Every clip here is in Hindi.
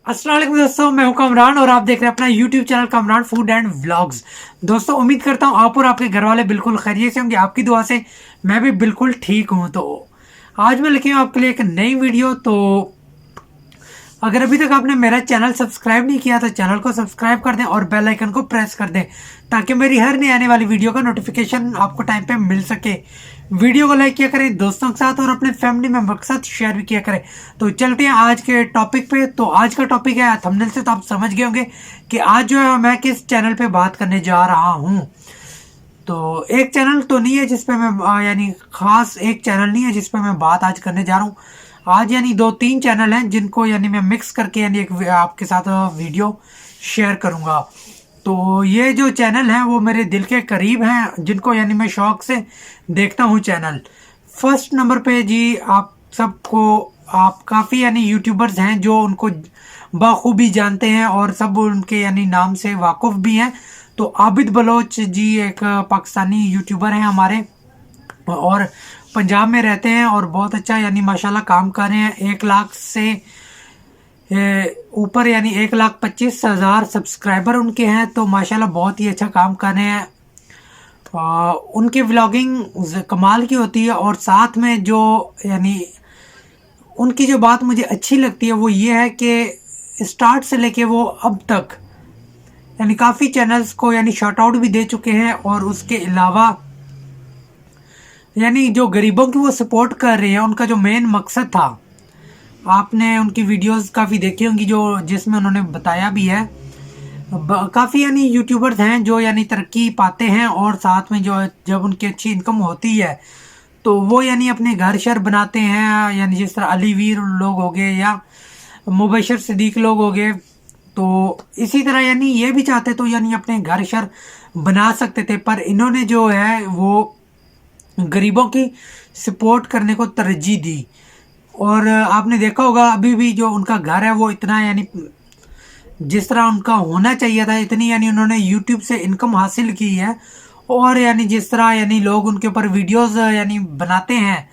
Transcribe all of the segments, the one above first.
अस्सलाम वालेकुम दोस्तों, मैं हूं कमरान और आप देख रहे हैं अपना YouTube channel Kamran food and vlogs. दोस्तों उम्मीद करता हूं आप और आपके घर वाले बिल्कुल खैरियत से होंगे। आपकी दुआ से मैं भी बिल्कुल ठीक हूं। तो आज मैं लेके आया हूं आपके लिए एक नई वीडियो। तो अगर अभी तक आपने मेरा चैनल सब्सक्राइब नहीं किया तो चैनल को सब्सक्राइब कर दें और बेल आइकन को प्रेस कर दें ताकि मेरी हर नई आने वाली वीडियो का नोटिफिकेशन आपको टाइम पे मिल सके। वीडियो को लाइक किया करें, दोस्तों के साथ और अपने फैमिली मेंबर के साथ शेयर भी किया करें। तो चलते हैं आज के टॉपिक पे। तो आज का टॉपिक है, थंबनेल से तो आप समझ गए होंगे कि आज जो है मैं किस चैनल पे बात करने जा रहा हूँ। तो एक चैनल तो नहीं है जिसपे मैं यानी खास एक चैनल नहीं है जिसपे मैं बात आज करने जा रहा हूँ। आज यानी दो तीन चैनल हैं जिनको यानी मैं मिक्स करके यानी एक आपके साथ वीडियो शेयर करूँगा। तो ये जो चैनल हैं वो मेरे दिल के करीब हैं, जिनको यानी मैं शौक से देखता हूँ चैनल। फर्स्ट नंबर पे जी आप सबको, आप काफ़ी यानी यूट्यूबर्स हैं जो उनको बखूबी जानते हैं और सब उनके यानी नाम से वाकुफ़ भी हैं। तो आबिद बलोच जी एक पाकिस्तानी यूट्यूबर हैं हमारे, और पंजाब में रहते हैं और बहुत अच्छा यानी माशाल्लाह काम कर रहे हैं। 1 लाख से ऊपर यानी 1,25,000 सब्सक्राइबर उनके हैं। तो माशाल्लाह बहुत ही अच्छा काम कर रहे हैं। उनकी व्लॉगिंग कमाल की होती है और साथ में जो यानी उनकी जो बात मुझे अच्छी लगती है वो ये है कि स्टार्ट से लेके वो अब तक यानी काफ़ी चैनल्स को यानी शॉर्ट आउट भी दे चुके हैं, और उसके अलावा यानी जो गरीबों की वो सपोर्ट कर रहे हैं। उनका जो मेन मकसद था, आपने उनकी वीडियोस काफ़ी देखी होंगी जो जिसमें उन्होंने बताया भी है। काफ़ी यानी यूट्यूबर्स हैं जो यानी तरक्की पाते हैं और साथ में जो जब उनकी अच्छी इनकम होती है तो वो यानी अपने घर शहर बनाते हैं। यानी जिस तरह अली वीर लोग हो गए या मुबशर सिद्दीक लोग हो गए, तो इसी तरह यानी ये भी चाहते तो यानी अपने घर शहर बना सकते थे, पर इन्होंने जो है वो गरीबों की सपोर्ट करने को तरजीह दी। और आपने देखा होगा अभी भी जो उनका घर है वो इतना यानी जिस तरह उनका होना चाहिए था इतनी यानी उन्होंने यूट्यूब से इनकम हासिल की है। और यानी जिस तरह यानी लोग उनके ऊपर वीडियोस यानी बनाते हैं,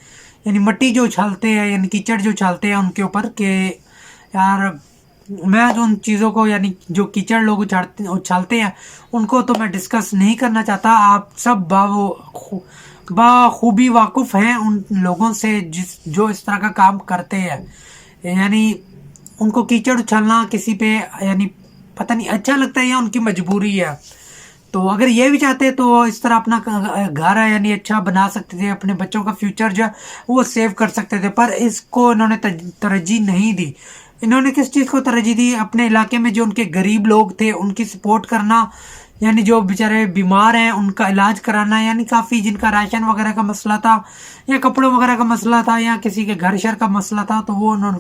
यानी मिट्टी जो उछालते हैं यानी कीचड़ जो उछालते हैं उनके ऊपर के, यार मैं तो उन चीज़ों को यानी जो कीचड़ लोग उछालते हैं उनको तो मैं डिस्कस नहीं करना चाहता। आप सब बाखूबी वाकुफ़ हैं उन लोगों से जिस जो इस तरह का काम करते हैं। यानी उनको कीचड़ उछलना किसी पे यानी पता नहीं अच्छा लगता है या उनकी मजबूरी है। तो अगर ये भी चाहते तो इस तरह अपना घर है यानी अच्छा बना सकते थे, अपने बच्चों का फ्यूचर जो है वो सेव कर सकते थे, पर इसको इन्होंने तरजीह नहीं दी। इन्होंने किस चीज़ को तरजीह दी? अपने इलाके में जो उनके गरीब लोग थे उनकी सपोर्ट करना, यानी जो बेचारे बीमार हैं उनका इलाज कराना, यानी काफ़ी जिनका राशन वगैरह का मसला था या कपड़ों वगैरह का मसला था या किसी के घर शहर का मसला था, तो वो उन्होंने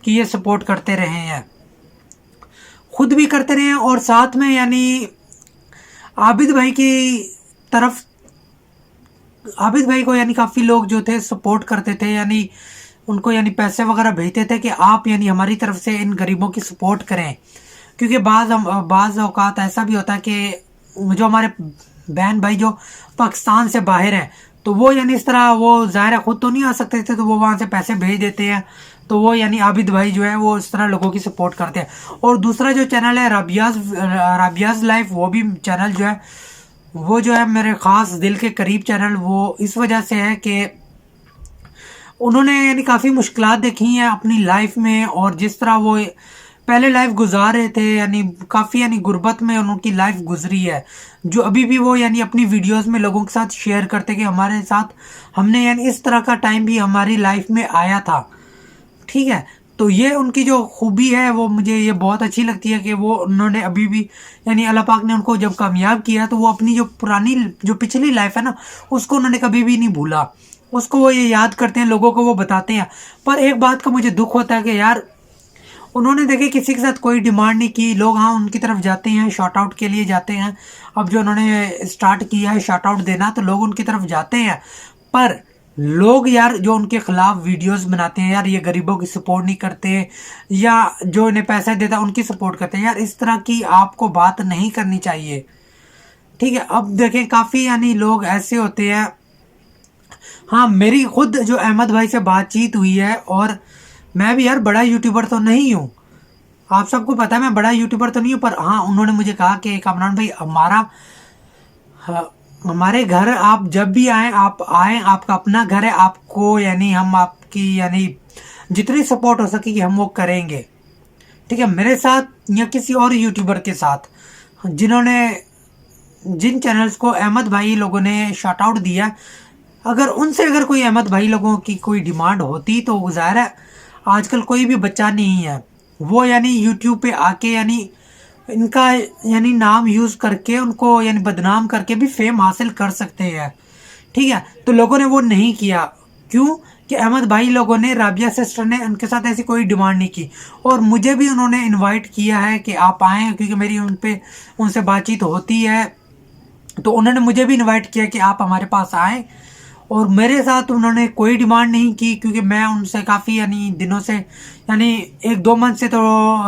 कि ये सपोर्ट करते रहे हैं, खुद भी करते रहे हैं। और साथ में यानी आबिद भाई की तरफ, आबिद भाई को यानी काफ़ी लोग जो थे सपोर्ट करते थे, यानी उनको यानी पैसे वगैरह भेजते थे कि आप यानी हमारी तरफ से इन गरीबों की सपोर्ट करें। क्योंकि बाज़ औक़ात ऐसा भी होता है कि जो हमारे बहन भाई जो पाकिस्तान से बाहर हैं तो वो यानी इस तरह वो ज़ाहिर है ख़ुद तो नहीं आ सकते थे, तो वो वहाँ से पैसे भेज देते हैं। तो वो यानी आबिद भाई जो है वो इस तरह लोगों की सपोर्ट करते हैं। और दूसरा जो चैनल है राबियाज़ लाइफ, वो भी चैनल जो है वो जो है मेरे ख़ास दिल के करीब चैनल वो इस वजह से है कि उन्होंने यानी काफ़ी मुश्किलात देखी हैं अपनी लाइफ में, और जिस तरह वो पहले लाइफ गुजार रहे थे यानी काफ़ी यानी गुर्बत में उनकी लाइफ गुजरी है, जो अभी भी वो यानी अपनी वीडियोस में लोगों के साथ शेयर करते कि हमारे साथ हमने यानी इस तरह का टाइम भी हमारी लाइफ में आया था। ठीक है, तो ये उनकी जो खूबी है वो मुझे ये बहुत अच्छी लगती है कि वो उन्होंने अभी भी यानी अल्लाह पाक ने उनको जब कामयाब किया तो वो अपनी जो पुरानी जो पिछली लाइफ है ना उसको उन्होंने कभी भी नहीं भूला, उसको वो ये याद करते हैं, लोगों को वो बताते हैं। पर एक बात का मुझे दुख होता है कि यार उन्होंने देखे किसी के साथ कोई डिमांड नहीं की, लोग हाँ उनकी तरफ जाते हैं, शॉर्ट आउट के लिए जाते हैं। अब जो उन्होंने स्टार्ट किया है शॉर्ट आउट देना तो लोग उनकी तरफ जाते हैं, पर लोग यार जो उनके खिलाफ वीडियोस बनाते हैं, यार ये गरीबों की सपोर्ट नहीं करते या जो इन्हें पैसा देता है उनकी सपोर्ट करते हैं, यार इस तरह की आपको बात नहीं करनी चाहिए। ठीक है, अब देखें काफ़ी यानी लोग ऐसे होते हैं। हाँ, मेरी खुद जो अहमद भाई से बातचीत हुई है, और मैं भी यार बड़ा यूट्यूबर तो नहीं हूँ, आप सबको पता है मैं बड़ा यूट्यूबर तो नहीं हूँ, पर हाँ उन्होंने मुझे कहा कि कामरान भाई हमारे घर आप जब भी आए, आप आए, आपका अपना घर है, आपको यानी हम आपकी यानी जितनी सपोर्ट हो सकेगी हम वो करेंगे। ठीक है, मेरे साथ या किसी और यूट्यूबर के साथ जिन्होंने जिन चैनल्स को अहमद भाई लोगों ने शॉट आउट दिया, अगर उनसे अगर कोई अहमद भाई लोगों की कोई डिमांड होती तो ज़ाहिर है आजकल कोई भी बच्चा नहीं है वो यानी यूट्यूब पे आके यानी इनका यानी नाम यूज़ करके उनको यानी बदनाम करके भी फेम हासिल कर सकते हैं। ठीक है, तो लोगों ने वो नहीं किया। क्यों? कि अहमद भाई लोगों ने, राबिया सिस्टर ने उनके साथ ऐसी कोई डिमांड नहीं की, और मुझे भी उन्होंने इनवाइट किया है कि आप आएँ, क्योंकि मेरी उनसे बातचीत होती है, तो उन्होंने मुझे भी इनवाइट किया कि आप हमारे पास आएँ। और मेरे साथ उन्होंने कोई डिमांड नहीं की, क्योंकि मैं उनसे काफ़ी यानी दिनों से यानी 1-2 मंथ से तो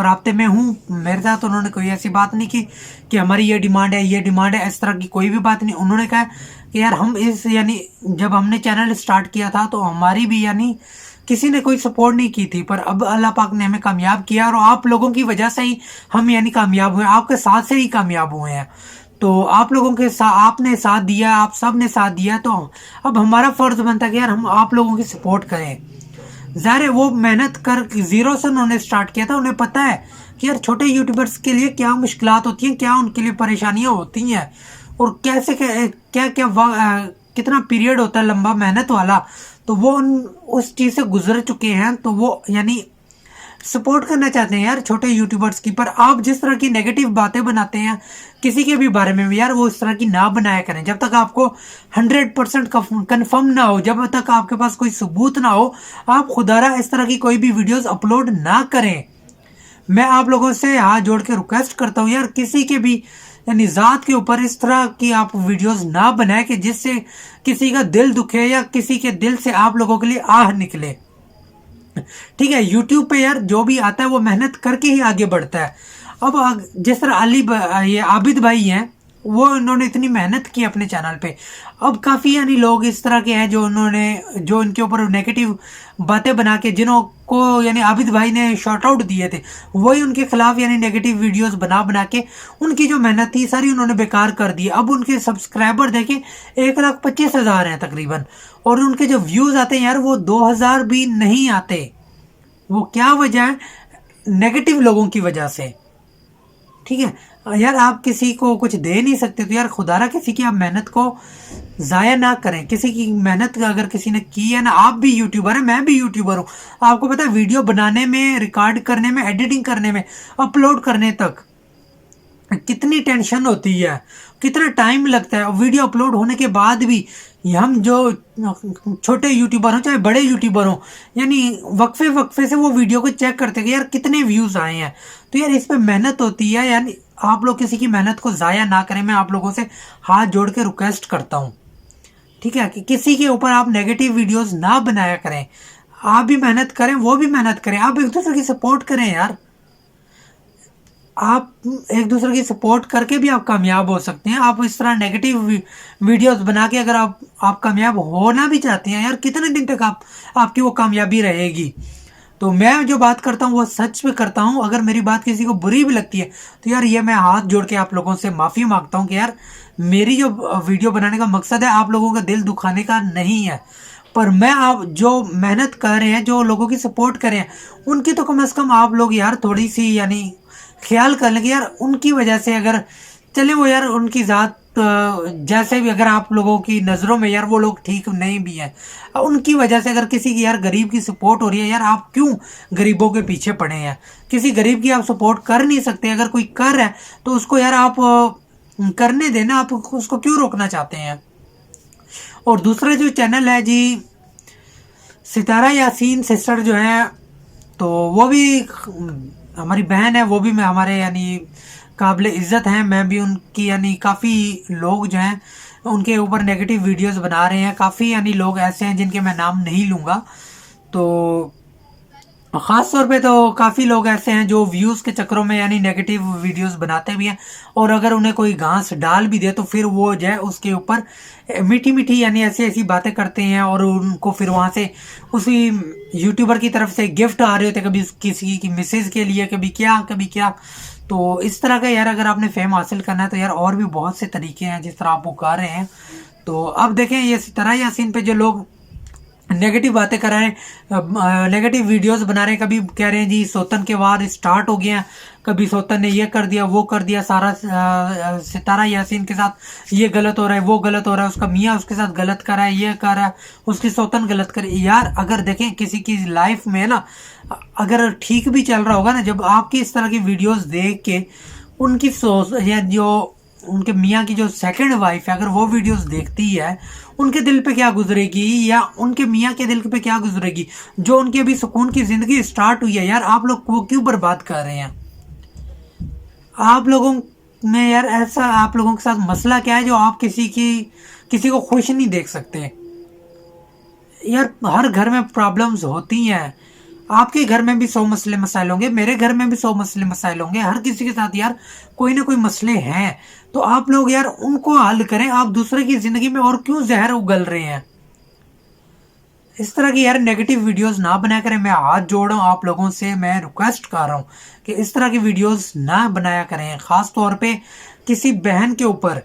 राब्ते में हूँ। मेरे साथ उन्होंने कोई ऐसी बात नहीं की कि हमारी ये डिमांड है, ये डिमांड है, इस तरह की कोई भी बात नहीं। उन्होंने कहा कि यार हम इस यानी जब हमने चैनल स्टार्ट किया था तो हमारी भी यानी किसी ने कोई सपोर्ट नहीं की थी, पर अब अल्लाह पाक ने हमें कामयाब किया, और आप लोगों की वजह से ही हम यानी कामयाब हुए, आपके साथ से ही कामयाब हुए हैं। तो आप लोगों के साथ आपने साथ दिया, आप सब ने साथ दिया, तो अब हमारा फर्ज बनता है कि यार हम आप लोगों की सपोर्ट करें। ज़ाहिर है वो मेहनत कर जीरो से उन्होंने स्टार्ट किया था, उन्हें पता है कि यार छोटे यूट्यूबर्स के लिए क्या मुश्किलात होती हैं, क्या उनके लिए परेशानियां होती हैं, और कैसे क्या क्या कितना पीरियड होता है लंबा मेहनत वाला, तो वो उस चीज़ से गुजर चुके हैं, तो वो यानी सपोर्ट करना चाहते हैं यार छोटे यूट्यूबर्स की। पर आप जिस तरह की नेगेटिव बातें बनाते हैं किसी के भी बारे में यार, वो इस तरह की ना बनाया करें। जब तक आपको 100% कन्फर्म ना हो, जब तक आपके पास कोई सबूत ना हो, आप खुदारा इस तरह की कोई भी वीडियोस अपलोड ना करें। मैं आप लोगों से हाथ जोड़ के रिक्वेस्ट करता हूँ यार, किसी के भी यानी ज़ात के ऊपर इस तरह की आप वीडियोस ना बनाए कि जिससे किसी का दिल दुखे या किसी के दिल से आप लोगों के लिए आह निकले। ठीक है, यूट्यूब पे यार जो भी आता है वो मेहनत करके ही आगे बढ़ता है। अब जिस तरह ये आबिद भाई हैं, वो इन्होंने इतनी मेहनत की अपने चैनल पे। अब काफ़ी यानी लोग इस तरह के हैं जो इनके ऊपर नेगेटिव बातें बना के, जिन्हों को यानी आबिद भाई ने शॉर्ट आउट दिए थे, वही उनके खिलाफ यानी नेगेटिव वीडियोस बना के उनकी जो मेहनत थी सारी उन्होंने बेकार कर दी। अब उनके सब्सक्राइबर देखे 1,25,000 हैं तकरीबन, और उनके जो व्यूज़ आते हैं यार वो 2,000 भी नहीं आते। वो क्या वजह है? नेगेटिव लोगों की वजह से। ठीक है यार, आप किसी को कुछ दे नहीं सकते, तो यार खुदारा किसी की आप मेहनत को ज़ाया ना करें। किसी की मेहनत अगर किसी ने की है ना, आप भी यूट्यूबर हैं, मैं भी यूट्यूबर हूँ, आपको पता है वीडियो बनाने में, रिकॉर्ड करने में, एडिटिंग करने में, अपलोड करने तक कितनी टेंशन होती है, कितना टाइम लगता है। वीडियो अपलोड होने के बाद भी हम जो छोटे यूट्यूबर हों चाहे बड़े यूट्यूबर हों, यानी वक्फे से वो वीडियो को चेक करते हैं कि यार कितने व्यूज़ आए हैं। तो यार इस पे मेहनत होती है, यानी आप लोग किसी की मेहनत को ज़ाया ना करें। मैं आप लोगों से हाथ जोड़ के रिक्वेस्ट करता हूँ, ठीक है, कि किसी के ऊपर आप नेगेटिव वीडियोस ना बनाया करें। आप भी मेहनत करें, वो भी मेहनत करें, आप एक दूसरे की सपोर्ट करें यार। आप एक दूसरे की सपोर्ट करके भी आप कामयाब हो सकते हैं। आप इस तरह नेगेटिव वीडियोस बना के अगर आप कामयाब होना भी चाहते हैं यार, कितने दिन तक आपकी वो कामयाबी रहेगी। तो मैं जो बात करता हूँ वो सच में करता हूँ। अगर मेरी बात किसी को बुरी भी लगती है तो यार ये मैं हाथ जोड़ के आप लोगों से माफ़ी मांगता हूँ कि यार मेरी जो वीडियो बनाने का मकसद है आप लोगों का दिल दुखाने का नहीं है। पर मैं आप जो मेहनत कर रहे हैं, जो लोगों की सपोर्ट कर रहे हैं, उनकी तो कम से कम आप लोग यार थोड़ी सी यानी ख्याल कर लें कि यार उनकी वजह से अगर चले वो यार उनकी ज़ात जैसे भी अगर आप लोगों की नज़रों में यार वो लोग ठीक नहीं भी हैं, उनकी वजह से अगर किसी की यार गरीब की सपोर्ट हो रही है, यार आप क्यों गरीबों के पीछे पड़े हैं? किसी गरीब की आप सपोर्ट कर नहीं सकते, अगर कोई कर रहा है तो उसको यार आप करने देना, आप उसको क्यों रोकना चाहते हैं? और दूसरा जो चैनल है जी, सितारा यासीन सिस्टर जो है, तो वो भी हमारी बहन है, वो भी मैं हमारे यानी काबिल इज़्ज़त हैं। मैं भी उनकी यानी काफ़ी लोग जो हैं उनके ऊपर नेगेटिव वीडियोस बना रहे हैं, काफ़ी यानी लोग ऐसे हैं जिनके मैं नाम नहीं लूँगा। तो ख़ास तौर पे तो काफ़ी लोग ऐसे हैं जो व्यूज़ के चक्करों में यानी नेगेटिव वीडियोस बनाते भी हैं, और अगर उन्हें कोई घास डाल भी दे तो फिर वो जो है उसके ऊपर मीठी मीठी यानी ऐसी ऐसी बातें करते हैं, और उनको फिर वहाँ से उसी यूट्यूबर की तरफ से गिफ्ट आ रहे होते हैं, कभी किसी की मिसेज के लिए, कभी क्या कभी क्या। तो इस तरह का यार अगर आपने फेम हासिल करना है तो यार और भी बहुत से तरीके हैं जिस तरह आप वो कर रहे हैं। तो अब देखें ये तरह यासीन पे जो लोग नेगेटिव बातें कर रहे हैं, नेगेटिव वीडियोस बना रहे हैं, कभी कह रहे हैं जी सौतन के वार स्टार्ट हो गया, कभी सौतन ने ये कर दिया वो कर दिया, सारा सितारा यासीन के साथ ये गलत हो रहा है वो गलत हो रहा है, उसका मियाँ उसके साथ गलत कर रहा है, ये कर रहा है, उसकी सौतन गलत कर। यार अगर देखें किसी की लाइफ में ना अगर ठीक भी चल रहा होगा ना, जब आपकी इस तरह की वीडियोस देख के उनकी सोच या जो उनके मियाँ की जो सेकंड वाइफ है अगर वो वीडियोस देखती है, उनके दिल पे क्या गुजरेगी, या उनके मियाँ के दिल पे क्या गुजरेगी, जो उनकी अभी सुकून की जिंदगी स्टार्ट हुई है। यार आप लोग वो क्यों बर्बाद कर रहे हैं? आप लोगों में यार ऐसा आप लोगों के साथ मसला क्या है जो आप किसी को खुश नहीं देख सकते? यार हर घर में प्रॉब्लम्स होती हैं, आपके घर में भी 100 मसले मसाइल होंगे, मेरे घर में भी 100 मसले मसाइल होंगे, हर किसी के साथ यार कोई ना कोई मसले हैं। तो आप लोग यार उनको हल करें, आप दूसरे की जिंदगी में और क्यों जहर उगल रहे हैं? इस तरह की यार नेगेटिव वीडियोस ना बनाया करें। मैं हाथ जोड़ रहा हूँ आप लोगों से, मैं रिक्वेस्ट कर रहा हूँ कि इस तरह की वीडियोस ना बनाया करें, खास तौर पे किसी बहन के ऊपर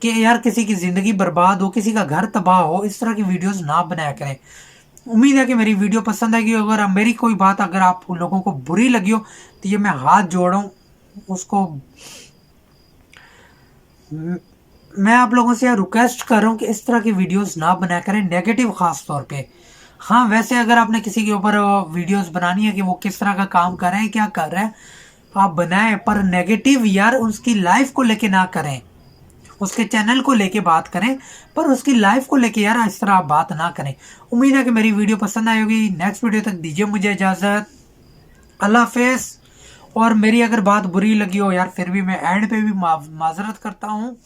कि यार किसी की ज़िंदगी बर्बाद हो, किसी का घर तबाह हो, इस तरह की वीडियोस ना बनाया करें। उम्मीद है कि मेरी वीडियो पसंद आएगी। अगर मेरी कोई बात अगर आप लोगों को बुरी लगी हो तो ये मैं हाथ जोड़ रहा हूँ उसको, मैं आप लोगों से रिक्वेस्ट कर रहा हूँ कि इस तरह की वीडियोस ना बनाया करें, नेगेटिव खास तौर पे। हाँ वैसे अगर आपने किसी के ऊपर वीडियोस बनानी है कि वो किस तरह का काम कर रहे हैं क्या कर रहे हैं, आप बनाएं, पर नेगेटिव यार उसकी लाइफ को लेके ना करें, उसके चैनल को लेके बात करें, पर उसकी लाइफ को लेके यार इस तरह आप बात ना करें। उम्मीद है कि मेरी वीडियो पसंद आई होगी। नेक्स्ट वीडियो तक दीजिए मुझे इजाज़त, अल्लाह हाफिज़। और मेरी अगर बात बुरी लगी हो यार फिर भी मैं एंड पे भी माजरत करता हूँ।